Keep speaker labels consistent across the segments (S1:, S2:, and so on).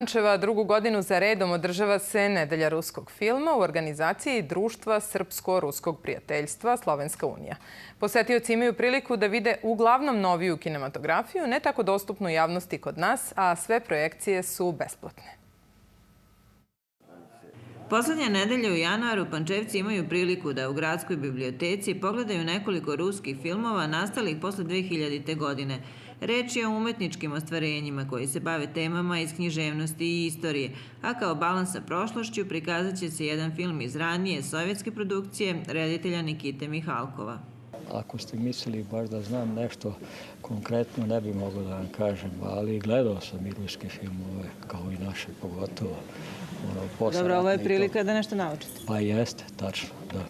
S1: Pančeva drugu godinu za redom održava se Nedelja ruskog filma u organizaciji Društva srpsko-ruskog prijateljstva Slovenska unija. Posetioci imaju priliku da vide uglavnom noviju kinematografiju, ne tako dostupnu javnosti kod nas, a sve projekcije su besplatne.
S2: Poslednje nedelje u januaru Pančevci imaju priliku da u gradskoj biblioteci pogledaju nekoliko ruskih filmova nastalih posle 2000. godine. Reč je o umetničkim ostvarenjima koji se bave temama iz književnosti i istorije, a kao balans sa prošlošću prikazat će se jedan film iz ranije sovjetske produkcije reditelja Nikite Mihalkova.
S3: Ako ste mislili baš da znam nešto konkretno, ne bi mogao da vam kažem, ali gledao sam i ruske filmove, kao i naše pogotovo.
S2: Dobro, ovo je prilika da nešto naučite.
S3: Pa jeste, tačno, da.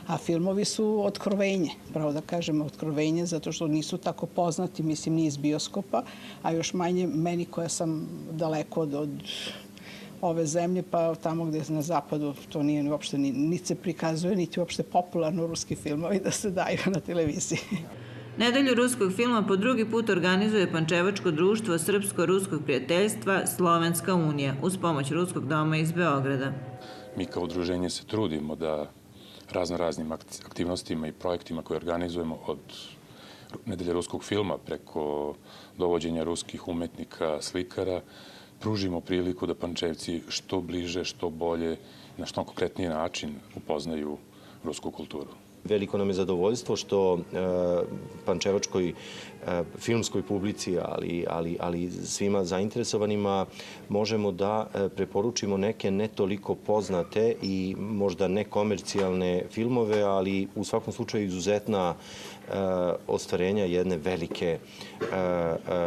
S4: A filmovi su otkrovenje, pravo da kažem otkrovenje, zato što nisu tako poznati, mislim, ni iz bioskopa, a još manje meni koja sam daleko od ove zemlje, pa tamo gde na zapadu to nije uopšte, niti se prikazuje, niti uopšte popularno ruski filmovi da se daju na televiziji.
S2: Nedelju ruskog filma po drugi put organizuje Pančevačko društvo srpsko-ruskog prijateljstva Slovenska unija uz pomoć Ruskog doma iz Beograda.
S5: Mi kao udruženje se trudimo da raznim aktivnostima i projektima koje organizujemo od Nedelje ruskog filma preko dovođenja ruskih umetnika, slikara, pružimo priliku da Pančevci što bliže, što bolje, na što konkretniji način upoznaju rusku kulturu.
S6: Veliko nam je zadovoljstvo što pančevačkoj filmskoj publici, ali svima zainteresovanima možemo da preporučimo neke ne toliko poznate i možda nekomercijalne filmove, ali u svakom slučaju izuzetna ostvarenja jedne velike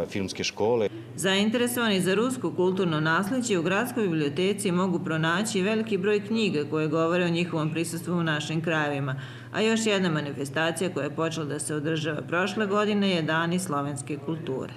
S6: filmske škole.
S2: Zainteresovani za rusko kulturno nasleđe u gradskoj biblioteci mogu pronaći veliki broj knjiga koje govore o njihovom prisustvu u našim krajevima. A još jedna manifestacija koja je počela da se održava prošle godine je Dani slovenske kulture.